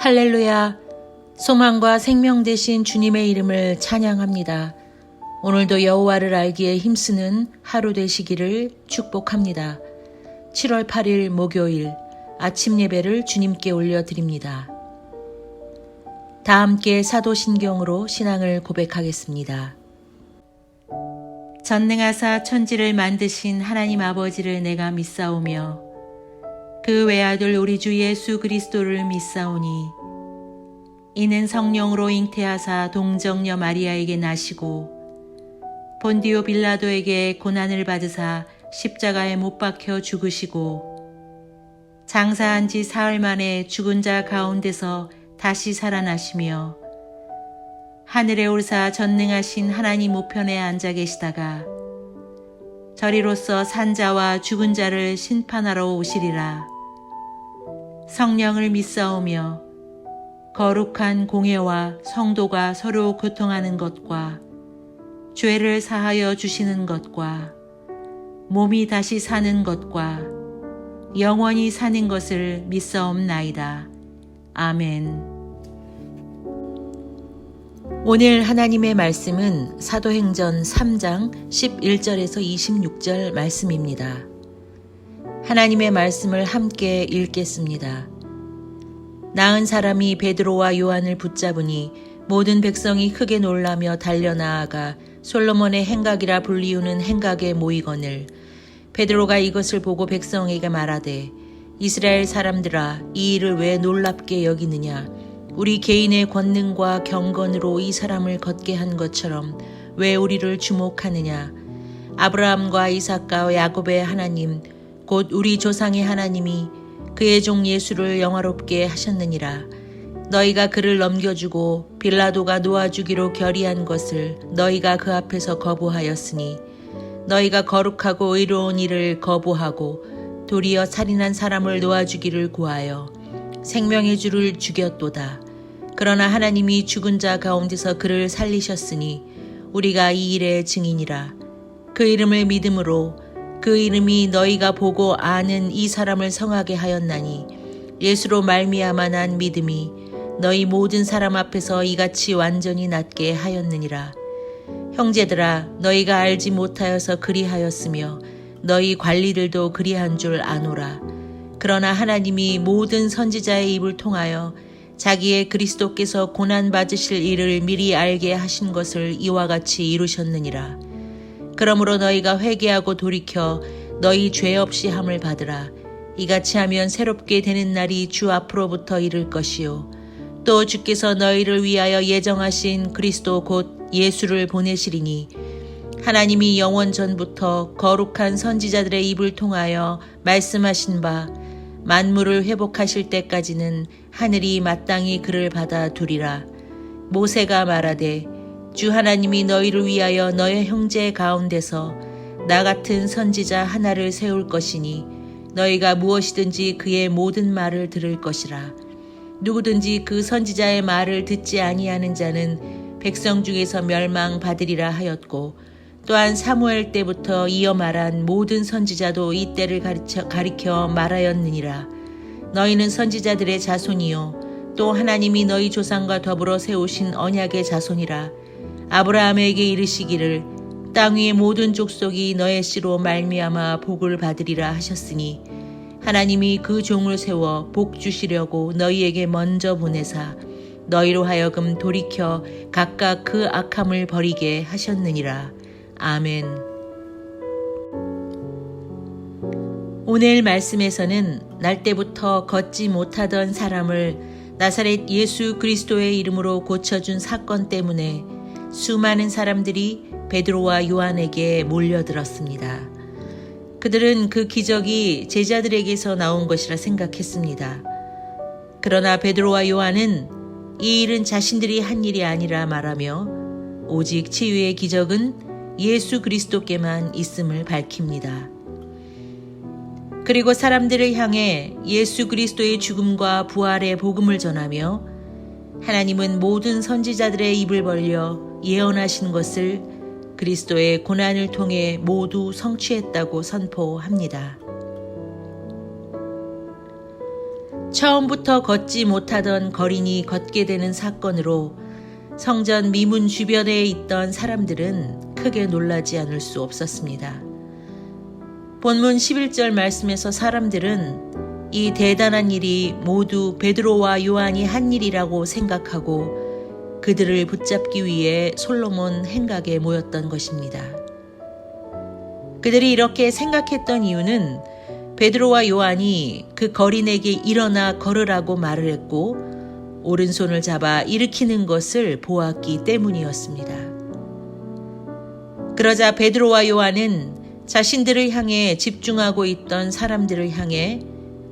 할렐루야! 소망과 생명 되신 주님의 이름을 찬양합니다. 오늘도 여호와를 알기에 힘쓰는 하루 되시기를 축복합니다. 7월 8일 목요일 아침 예배를 주님께 올려드립니다. 다 함께 사도신경으로 신앙을 고백하겠습니다. 전능하사 천지를 만드신 하나님 아버지를 내가 믿사오며 그 외아들 우리 주 예수 그리스도를 믿사오니 이는 성령으로 잉태하사 동정녀 마리아에게 나시고 본디오 빌라도에게 고난을 받으사 십자가에 못 박혀 죽으시고 장사한 지 사흘 만에 죽은 자 가운데서 다시 살아나시며 하늘에 올사 전능하신 하나님 우편에 앉아 계시다가 저리로서 산자와 죽은 자를 심판하러 오시리라. 성령을 믿사오며 거룩한 공회와 성도가 서로 교통하는 것과 죄를 사하여 주시는 것과 몸이 다시 사는 것과 영원히 사는 것을 믿사옵나이다. 아멘. 오늘 하나님의 말씀은 사도행전 3장 11절에서 26절 말씀입니다. 하나님의 말씀을 함께 읽겠습니다. 나은 사람이 베드로와 요한을 붙잡으니 모든 백성이 크게 놀라며 달려나아가 솔로몬의 행각이라 불리우는 행각에 모이거늘 베드로가 이것을 보고 백성에게 말하되 이스라엘 사람들아 이 일을 왜 놀랍게 여기느냐 우리 개인의 권능과 경건으로 이 사람을 걷게 한 것처럼 왜 우리를 주목하느냐 아브라함과 이삭과 야곱의 하나님 곧 우리 조상의 하나님이 그의 종 예수를 영화롭게 하셨느니라. 너희가 그를 넘겨주고 빌라도가 놓아주기로 결의한 것을 너희가 그 앞에서 거부하였으니 너희가 거룩하고 의로운 일을 거부하고 도리어 살인한 사람을 놓아주기를 구하여 생명의 주를 죽였도다. 그러나 하나님이 죽은 자 가운데서 그를 살리셨으니 우리가 이 일의 증인이라. 그 이름을 믿음으로 그 이름이 너희가 보고 아는 이 사람을 성하게 하였나니 예수로 말미암아 난 믿음이 너희 모든 사람 앞에서 이같이 완전히 낫게 하였느니라. 형제들아 너희가 알지 못하여서 그리하였으며 너희 관리들도 그리한 줄 아노라. 그러나 하나님이 모든 선지자의 입을 통하여 자기의 그리스도께서 고난받으실 일을 미리 알게 하신 것을 이와 같이 이루셨느니라. 그러므로 너희가 회개하고 돌이켜 너희 죄 없이 함을 받으라. 이같이 하면 새롭게 되는 날이 주 앞으로부터 이를 것이요 또 주께서 너희를 위하여 예정하신 그리스도 곧 예수를 보내시리니 하나님이 영원 전부터 거룩한 선지자들의 입을 통하여 말씀하신 바 만물을 회복하실 때까지는 하늘이 마땅히 그를 받아두리라. 모세가 말하되 주 하나님이 너희를 위하여 너의 형제 가운데서 나 같은 선지자 하나를 세울 것이니 너희가 무엇이든지 그의 모든 말을 들을 것이라. 누구든지 그 선지자의 말을 듣지 아니하는 자는 백성 중에서 멸망받으리라 하였고 또한 사무엘 때부터 이어 말한 모든 선지자도 이 때를 가리켜 말하였느니라. 너희는 선지자들의 자손이요 또 하나님이 너희 조상과 더불어 세우신 언약의 자손이라. 아브라함에게 이르시기를 땅 위의 모든 족속이 너의 씨로 말미암아 복을 받으리라 하셨으니 하나님이 그 종을 세워 복 주시려고 너희에게 먼저 보내사 너희로 하여금 돌이켜 각각 그 악함을 버리게 하셨느니라. 아멘. 오늘 말씀에서는 날 때부터 걷지 못하던 사람을 나사렛 예수 그리스도의 이름으로 고쳐준 사건 때문에 수많은 사람들이 베드로와 요한에게 몰려들었습니다. 그들은 그 기적이 제자들에게서 나온 것이라 생각했습니다. 그러나 베드로와 요한은 이 일은 자신들이 한 일이 아니라 말하며 오직 치유의 기적은 예수 그리스도께만 있음을 밝힙니다. 그리고 사람들을 향해 예수 그리스도의 죽음과 부활의 복음을 전하며 하나님은 모든 선지자들의 입을 벌려 예언하신 것을 그리스도의 고난을 통해 모두 성취했다고 선포합니다. 처음부터 걷지 못하던 거린이 걷게 되는 사건으로 성전 미문 주변에 있던 사람들은 크게 놀라지 않을 수 없었습니다. 본문 11절 말씀에서 사람들은 이 대단한 일이 모두 베드로와 요한이 한 일이라고 생각하고 그들을 붙잡기 위해 솔로몬 행각에 모였던 것입니다. 그들이 이렇게 생각했던 이유는 베드로와 요한이 그 거린에게 일어나 걸으라고 말을 했고 오른손을 잡아 일으키는 것을 보았기 때문이었습니다. 그러자 베드로와 요한은 자신들을 향해 집중하고 있던 사람들을 향해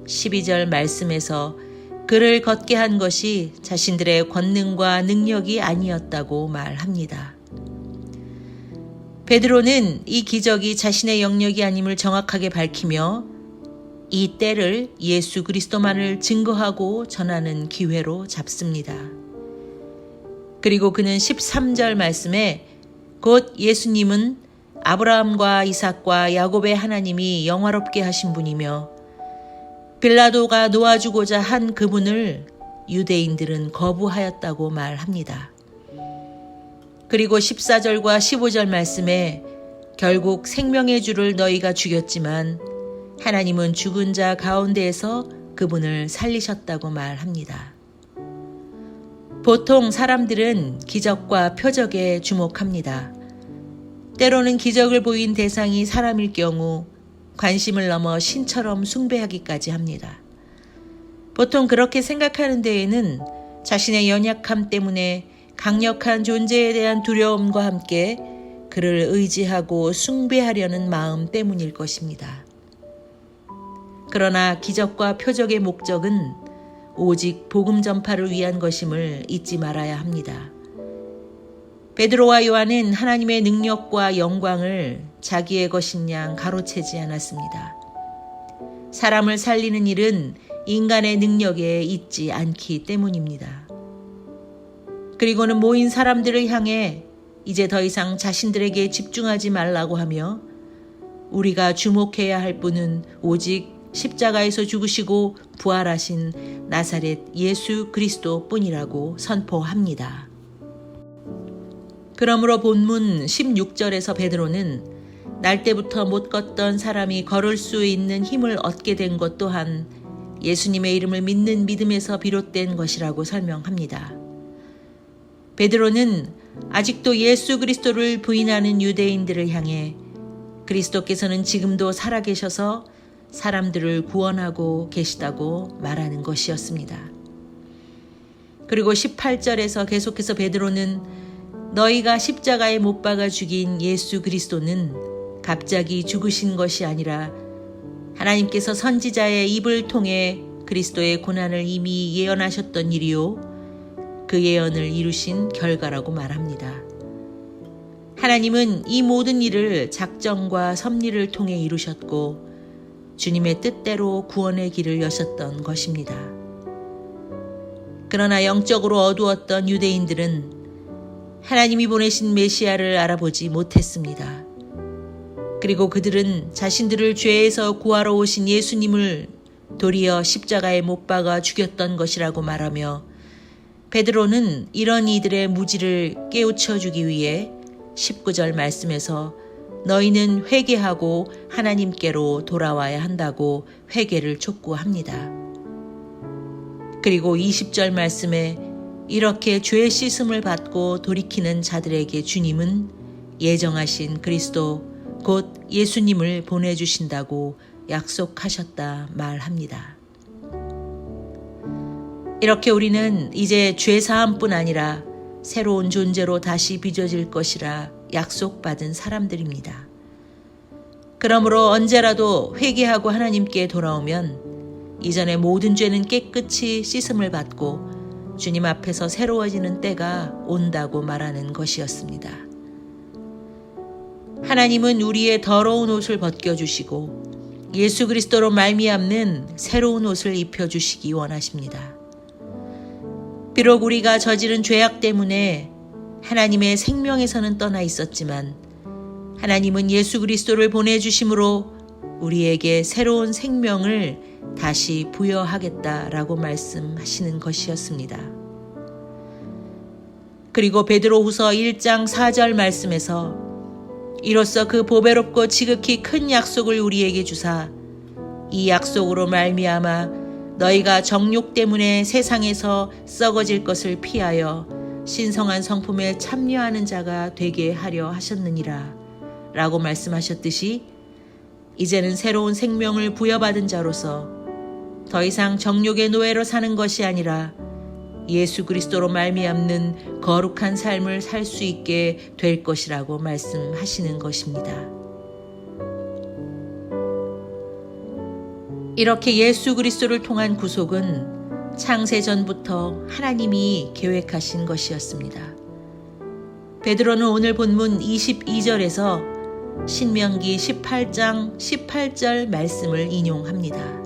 12절 말씀에서 그를 걷게 한 것이 자신들의 권능과 능력이 아니었다고 말합니다. 베드로는 이 기적이 자신의 영역이 아님을 정확하게 밝히며 이 때를 예수 그리스도만을 증거하고 전하는 기회로 잡습니다. 그리고 그는 13절 말씀에 곧 예수님은 아브라함과 이삭과 야곱의 하나님이 영화롭게 하신 분이며 빌라도가 놓아주고자 한 그분을 유대인들은 거부하였다고 말합니다. 그리고 14절과 15절 말씀에 결국 생명의 주를 너희가 죽였지만 하나님은 죽은 자 가운데에서 그분을 살리셨다고 말합니다. 보통 사람들은 기적과 표적에 주목합니다. 때로는 기적을 보인 대상이 사람일 경우 관심을 넘어 신처럼 숭배하기까지 합니다. 보통 그렇게 생각하는 데에는 자신의 연약함 때문에 강력한 존재에 대한 두려움과 함께 그를 의지하고 숭배하려는 마음 때문일 것입니다. 그러나 기적과 표적의 목적은 오직 복음 전파를 위한 것임을 잊지 말아야 합니다. 베드로와 요한은 하나님의 능력과 영광을 자기의 것인 양 가로채지 않았습니다. 사람을 살리는 일은 인간의 능력에 있지 않기 때문입니다. 그리고는 모인 사람들을 향해 이제 더 이상 자신들에게 집중하지 말라고 하며 우리가 주목해야 할 분은 오직 십자가에서 죽으시고 부활하신 나사렛 예수 그리스도 뿐이라고 선포합니다. 그러므로 본문 16절에서 베드로는 날 때부터 못 걷던 사람이 걸을 수 있는 힘을 얻게 된 것 또한 예수님의 이름을 믿는 믿음에서 비롯된 것이라고 설명합니다. 베드로는 아직도 예수 그리스도를 부인하는 유대인들을 향해 그리스도께서는 지금도 살아계셔서 사람들을 구원하고 계시다고 말하는 것이었습니다. 그리고 18절에서 계속해서 베드로는 너희가 십자가에 못 박아 죽인 예수 그리스도는 갑자기 죽으신 것이 아니라 하나님께서 선지자의 입을 통해 그리스도의 고난을 이미 예언하셨던 일이요 그 예언을 이루신 결과라고 말합니다. 하나님은 이 모든 일을 작정과 섭리를 통해 이루셨고 주님의 뜻대로 구원의 길을 여셨던 것입니다. 그러나 영적으로 어두웠던 유대인들은 하나님이 보내신 메시아를 알아보지 못했습니다. 그리고 그들은 자신들을 죄에서 구하러 오신 예수님을 도리어 십자가에 못 박아 죽였던 것이라고 말하며 베드로는 이런 이들의 무지를 깨우쳐 주기 위해 19절 말씀에서 너희는 회개하고 하나님께로 돌아와야 한다고 회개를 촉구합니다. 그리고 20절 말씀에 이렇게 죄 씻음을 받고 돌이키는 자들에게 주님은 예정하신 그리스도 곧 예수님을 보내주신다고 약속하셨다 말합니다. 이렇게 우리는 이제 죄사함뿐 아니라 새로운 존재로 다시 빚어질 것이라 약속받은 사람들입니다. 그러므로 언제라도 회개하고 하나님께 돌아오면 이전의 모든 죄는 깨끗이 씻음을 받고 주님 앞에서 새로워지는 때가 온다고 말하는 것이었습니다. 하나님은 우리의 더러운 옷을 벗겨주시고 예수 그리스도로 말미암는 새로운 옷을 입혀주시기 원하십니다. 비록 우리가 저지른 죄악 때문에 하나님의 생명에서는 떠나 있었지만 하나님은 예수 그리스도를 보내주심으로 우리에게 새로운 생명을 다시 부여하겠다라고 말씀하시는 것이었습니다. 그리고 베드로후서 1장 4절 말씀에서 이로써 그 보배롭고 지극히 큰 약속을 우리에게 주사 이 약속으로 말미암아 너희가 정욕 때문에 세상에서 썩어질 것을 피하여 신성한 성품에 참여하는 자가 되게 하려 하셨느니라 라고 말씀하셨듯이 이제는 새로운 생명을 부여받은 자로서 더 이상 정욕의 노예로 사는 것이 아니라 예수 그리스도로 말미암는 거룩한 삶을 살 수 있게 될 것이라고 말씀하시는 것입니다. 이렇게 예수 그리스도를 통한 구속은 창세전부터 하나님이 계획하신 것이었습니다. 베드로는 오늘 본문 22절에서 신명기 18장 18절 말씀을 인용합니다.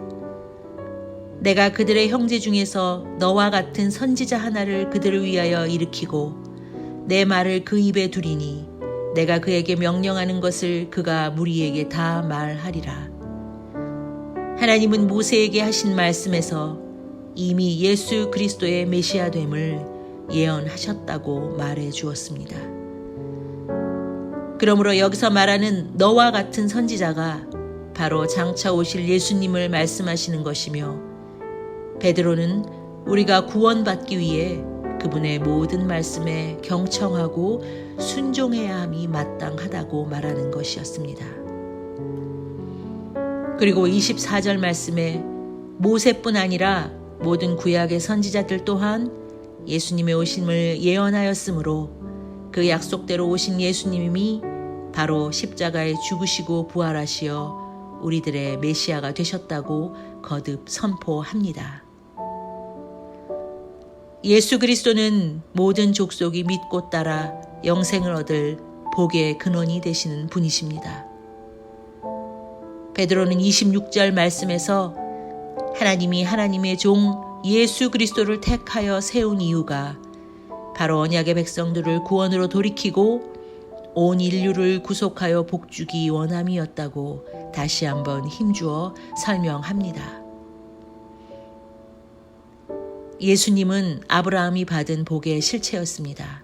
내가 그들의 형제 중에서 너와 같은 선지자 하나를 그들을 위하여 일으키고 내 말을 그 입에 두리니 내가 그에게 명령하는 것을 그가 무리에게 다 말하리라. 하나님은 모세에게 하신 말씀에서 이미 예수 그리스도의 메시아됨을 예언하셨다고 말해 주었습니다. 그러므로 여기서 말하는 너와 같은 선지자가 바로 장차 오실 예수님을 말씀하시는 것이며 베드로는 우리가 구원받기 위해 그분의 모든 말씀에 경청하고 순종해야 함이 마땅하다고 말하는 것이었습니다. 그리고 24절 말씀에 모세뿐 아니라 모든 구약의 선지자들 또한 예수님의 오심을 예언하였으므로 그 약속대로 오신 예수님이 바로 십자가에 죽으시고 부활하시어 우리들의 메시아가 되셨다고 거듭 선포합니다. 예수 그리스도는 모든 족속이 믿고 따라 영생을 얻을 복의 근원이 되시는 분이십니다. 베드로는 26절 말씀에서 하나님이 하나님의 종 예수 그리스도를 택하여 세운 이유가 바로 언약의 백성들을 구원으로 돌이키고 온 인류를 구속하여 복주기 원함이었다고 다시 한번 힘주어 설명합니다. 예수님은 아브라함이 받은 복의 실체였습니다.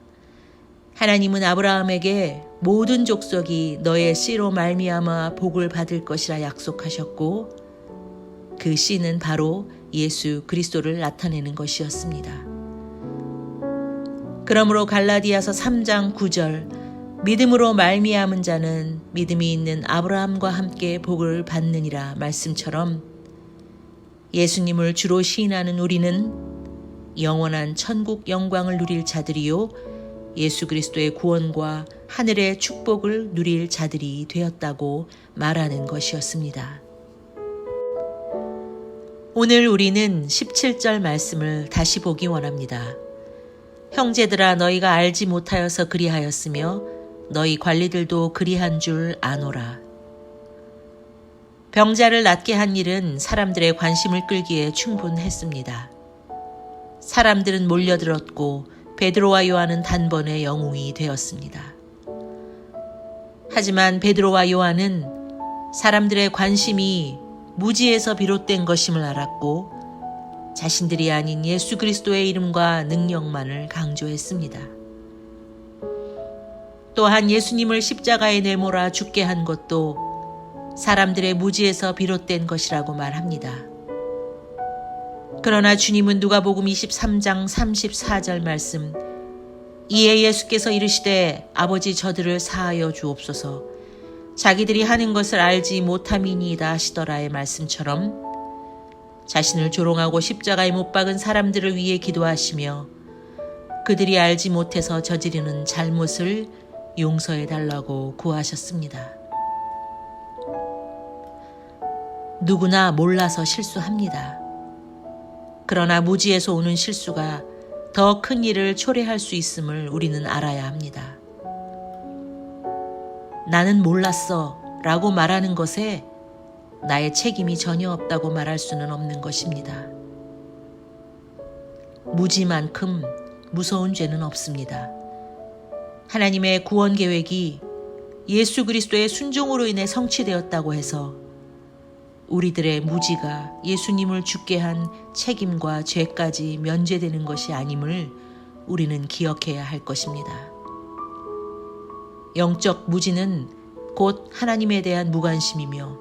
하나님은 아브라함에게 모든 족속이 너의 씨로 말미암아 복을 받을 것이라 약속하셨고 그 씨는 바로 예수 그리스도를 나타내는 것이었습니다. 그러므로 갈라디아서 3장 9절 믿음으로 말미암은 자는 믿음이 있는 아브라함과 함께 복을 받느니라 말씀처럼 예수님을 주로 시인하는 우리는 영원한 천국 영광을 누릴 자들이요 예수 그리스도의 구원과 하늘의 축복을 누릴 자들이 되었다고 말하는 것이었습니다. 오늘 우리는 17절 말씀을 다시 보기 원합니다. 형제들아 너희가 알지 못하여서 그리하였으며 너희 관리들도 그리한 줄 아노라. 병자를 낫게 한 일은 사람들의 관심을 끌기에 충분했습니다. 사람들은 몰려들었고 베드로와 요한은 단번에 영웅이 되었습니다. 하지만 베드로와 요한은 사람들의 관심이 무지에서 비롯된 것임을 알았고 자신들이 아닌 예수 그리스도의 이름과 능력만을 강조했습니다. 또한 예수님을 십자가에 내몰아 죽게 한 것도 사람들의 무지에서 비롯된 것이라고 말합니다. 그러나 주님은 누가복음 23장 34절 말씀 이에 예수께서 이르시되 아버지 저들을 사하여 주옵소서 자기들이 하는 것을 알지 못함이니이다 하시더라의 말씀처럼 자신을 조롱하고 십자가에 못 박은 사람들을 위해 기도하시며 그들이 알지 못해서 저지르는 잘못을 용서해 달라고 구하셨습니다. 누구나 몰라서 실수합니다. 그러나 무지에서 오는 실수가 더 큰 일을 초래할 수 있음을 우리는 알아야 합니다. 나는 몰랐어 라고 말하는 것에 나의 책임이 전혀 없다고 말할 수는 없는 것입니다. 무지만큼 무서운 죄는 없습니다. 하나님의 구원 계획이 예수 그리스도의 순종으로 인해 성취되었다고 해서 우리들의 무지가 예수님을 죽게 한 책임과 죄까지 면제되는 것이 아님을 우리는 기억해야 할 것입니다. 영적 무지는 곧 하나님에 대한 무관심이며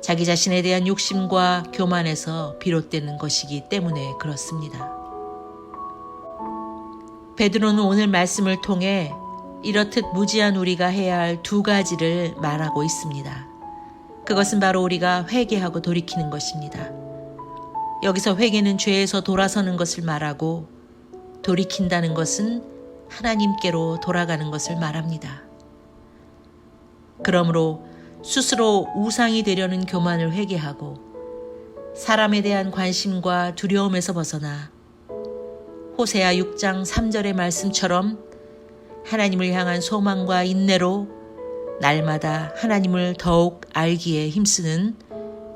자기 자신에 대한 욕심과 교만에서 비롯되는 것이기 때문에 그렇습니다. 베드로는 오늘 말씀을 통해 이렇듯 무지한 우리가 해야 할 두 가지를 말하고 있습니다. 그것은 바로 우리가 회개하고 돌이키는 것입니다. 여기서 회개는 죄에서 돌아서는 것을 말하고 돌이킨다는 것은 하나님께로 돌아가는 것을 말합니다. 그러므로 스스로 우상이 되려는 교만을 회개하고 사람에 대한 관심과 두려움에서 벗어나 호세아 6장 3절의 말씀처럼 하나님을 향한 소망과 인내로 날마다 하나님을 더욱 알기에 힘쓰는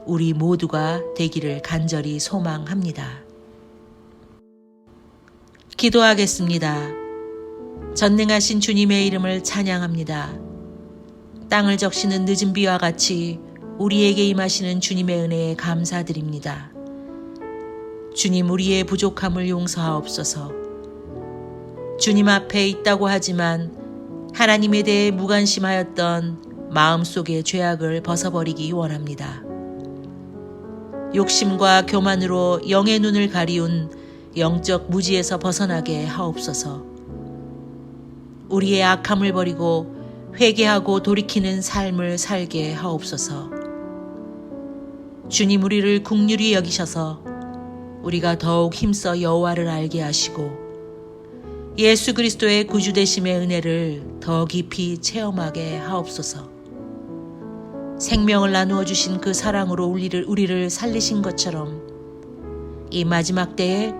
우리 모두가 되기를 간절히 소망합니다. 기도하겠습니다. 전능하신 주님의 이름을 찬양합니다. 땅을 적시는 늦은 비와 같이 우리에게 임하시는 주님의 은혜에 감사드립니다. 주님, 우리의 부족함을 용서하옵소서. 주님 앞에 있다고 하지만 하나님에 대해 무관심하였던 마음속의 죄악을 벗어버리기 원합니다. 욕심과 교만으로 영의 눈을 가리운 영적 무지에서 벗어나게 하옵소서. 우리의 악함을 버리고 회개하고 돌이키는 삶을 살게 하옵소서. 주님, 우리를 긍휼히 여기셔서 우리가 더욱 힘써 여호와를 알게 하시고 예수 그리스도의 구주되심의 은혜를 더 깊이 체험하게 하옵소서. 생명을 나누어 주신 그 사랑으로 우리를 살리신 것처럼 이 마지막 때에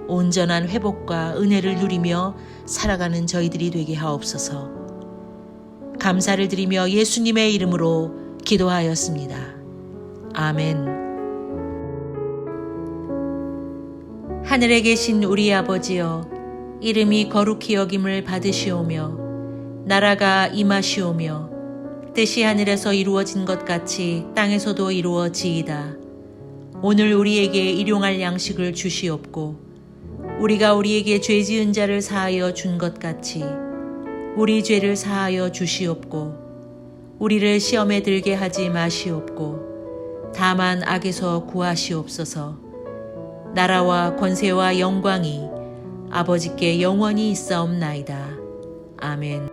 온전한 회복과 은혜를 누리며 살아가는 저희들이 되게 하옵소서. 감사를 드리며 예수님의 이름으로 기도하였습니다. 아멘. 하늘에 계신 우리 아버지여, 이름이 거룩히 여김을 받으시오며 나라가 임하시오며 뜻이 하늘에서 이루어진 것 같이 땅에서도 이루어지이다. 오늘 우리에게 일용할 양식을 주시옵고 우리가 우리에게 죄 지은 자를 사하여 준 것 같이 우리 죄를 사하여 주시옵고 우리를 시험에 들게 하지 마시옵고 다만 악에서 구하시옵소서. 나라와 권세와 영광이 아버지께 영원히 있사옵나이다. 아멘.